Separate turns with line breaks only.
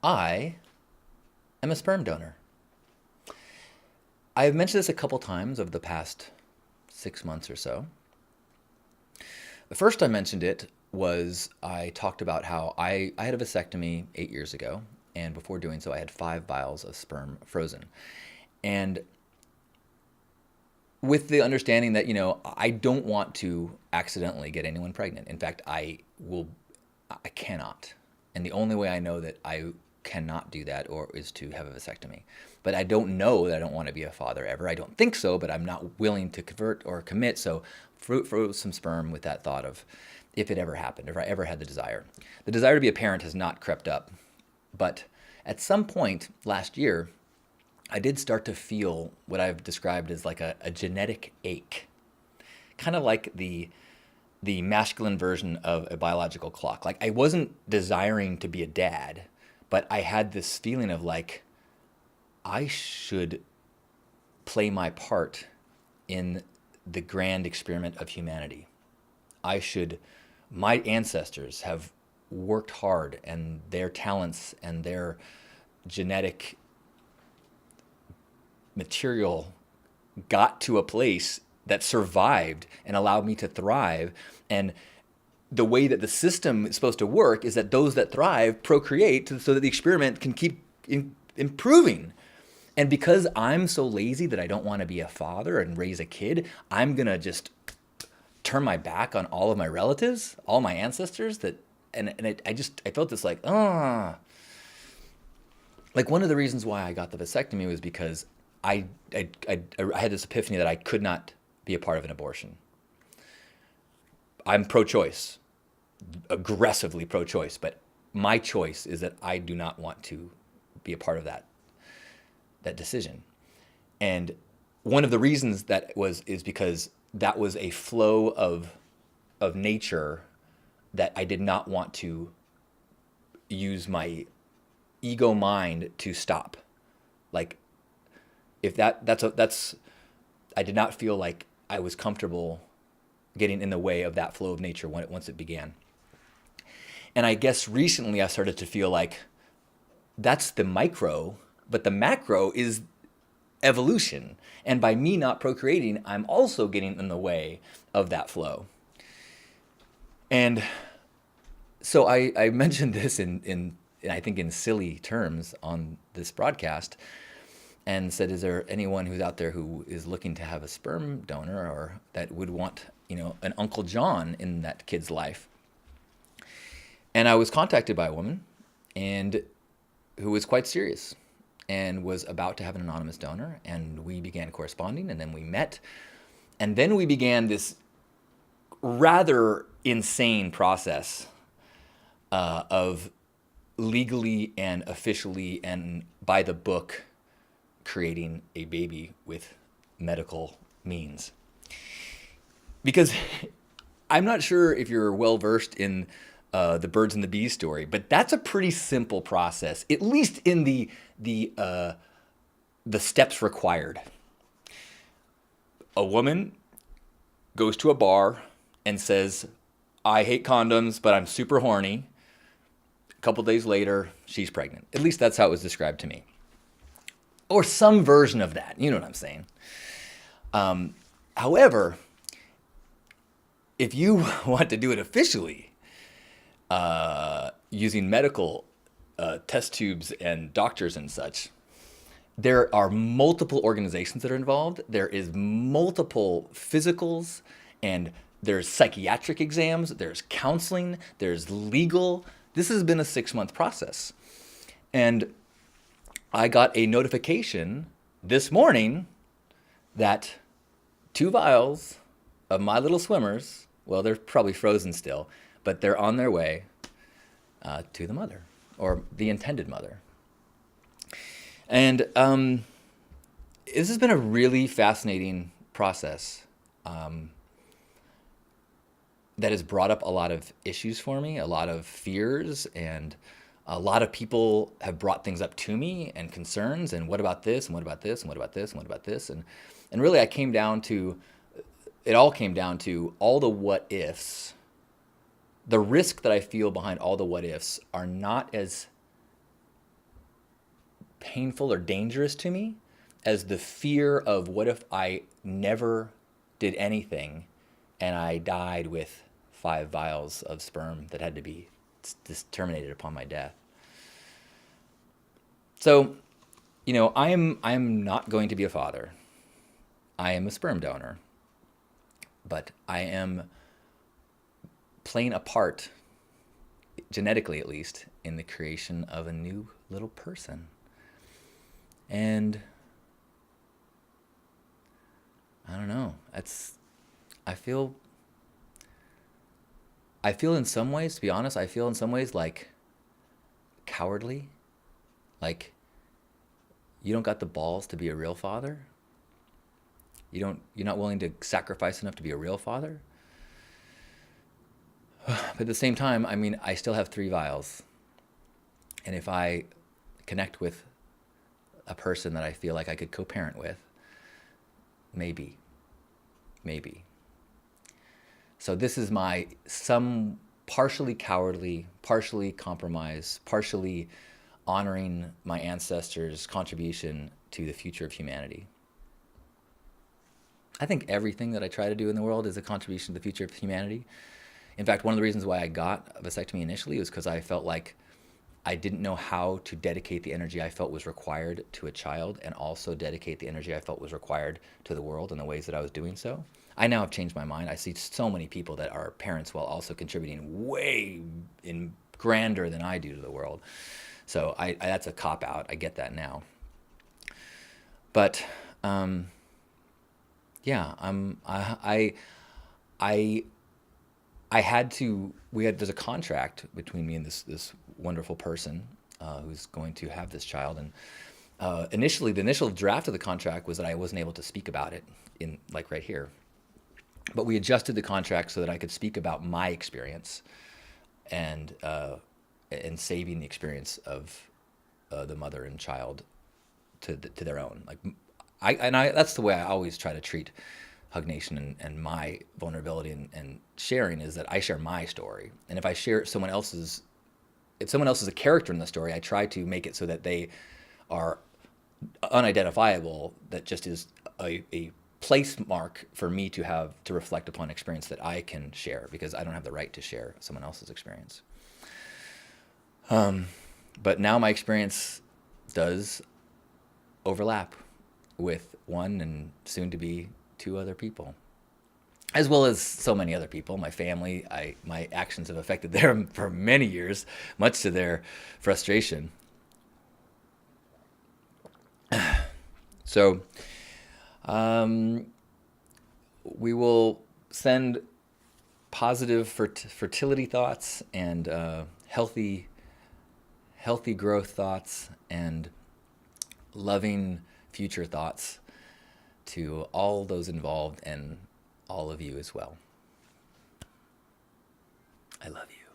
I am a sperm donor. I have mentioned this a couple times over the past 6 months or so. The first I mentioned it was I talked about how I had a vasectomy 8 years ago, and before doing so, I had 5 vials of sperm frozen. And with the understanding that, I don't want to accidentally get anyone pregnant. In fact, I cannot. And the only way I know that I cannot do that or is to have a vasectomy. But I don't know that I don't want to be a father ever. I don't think so, but I'm not willing to convert or commit. So froze some sperm with that thought of if it ever happened, if I ever had the desire. The desire to be a parent has not crept up. But at some point last year, I did start to feel what I've described as like a genetic ache, kind of like the masculine version of a biological clock. Like I wasn't desiring to be a dad, but I had this feeling of like I should play my part in the grand experiment of humanity. I should, my ancestors have worked hard and their talents and their genetic material got to a place that survived and allowed me to thrive. And the way that the system is supposed to work is that those that thrive procreate so that the experiment can keep improving. And because I'm so lazy that I don't want to be a father and raise a kid, I'm going to just turn my back on all of my relatives, all my ancestors I felt this like one of the reasons why I got the vasectomy was because I had this epiphany that I could not be a part of an abortion. I'm pro-choice, aggressively pro-choice, but my choice is that I do not want to be a part of that decision. And one of the reasons is because that was a flow of nature that I did not want to use my ego mind to stop. Like if that's I did not feel like I was comfortable getting in the way of that flow of nature once it began. And I guess recently I started to feel like that's the micro, but the macro is evolution. And by me not procreating, I'm also getting in the way of that flow. And so I mentioned this in I think in silly terms on this broadcast and said, is there anyone who's out there who is looking to have a sperm donor or that would want, an Uncle John in that kid's life? And I was contacted by a woman and who was quite serious and was about to have an anonymous donor. And we began corresponding and then we met. And then we began this rather insane process of legally and officially and by the book creating a baby with medical means. Because I'm not sure if you're well versed in the birds and the bees story, but that's a pretty simple process, at least in the steps required. A woman goes to a bar and says, I hate condoms, but I'm super horny. A couple days later, she's pregnant. At least that's how it was described to me. Or some version of that. You know what I'm saying? However, if you want to do it officially, using medical test tubes and doctors and such, there are multiple organizations that are involved. There is multiple physicals and there's psychiatric exams, there's counseling, there's legal. This has been a 6-month process. And I got a notification this morning that 2 vials of my little swimmers, well, they're probably frozen still, but they're on their way to the mother or the intended mother. And this has been a really fascinating process that has brought up a lot of issues for me, a lot of fears, and a lot of people have brought things up to me and concerns and what about this and what about this and what about this and what about this and really it all came down to all the what ifs. The risk that I feel behind all the what ifs are not as painful or dangerous to me as the fear of what if I never did anything and I died with 5 vials of sperm that had to be terminated upon my death. So, I am not going to be a father. I am a sperm donor, but I am playing a part, genetically at least, in the creation of a new little person. And I don't know. I feel in some ways, to be honest, I feel in some ways like cowardly. Like, you don't got the balls to be a real father. You're not willing to sacrifice enough to be a real father. But at the same time, I mean, I still have 3 vials. And if I connect with a person that I feel like I could co-parent with, maybe. So this is some partially cowardly, partially compromise, partially honoring my ancestors' contribution to the future of humanity. I think everything that I try to do in the world is a contribution to the future of humanity. In fact, one of the reasons why I got a vasectomy initially was because I felt like I didn't know how to dedicate the energy I felt was required to a child and also dedicate the energy I felt was required to the world in the ways that I was doing so. I now have changed my mind. I see so many people that are parents while also contributing way in grander than I do to the world. So that's a cop-out. I get that now. But yeah, I had to. There's a contract between me and this wonderful person who's going to have this child. And initially, the initial draft of the contract was that I wasn't able to speak about it in right here. But we adjusted the contract so that I could speak about my experience and saving the experience of the mother and child to their own. That's the way I always try to treat Hug Nation and my vulnerability and sharing, is that I share my story. And if I share if someone else is a character in the story, I try to make it so that they are unidentifiable, that just is a place mark for me to reflect upon experience that I can share, because I don't have the right to share someone else's experience. But now my experience does overlap with one and soon to be 2 other people, as well as so many other people. My family, my actions have affected them for many years, much to their frustration. So we will send positive fertility thoughts and healthy growth thoughts and loving future thoughts to all those involved and all of you as well. I love you.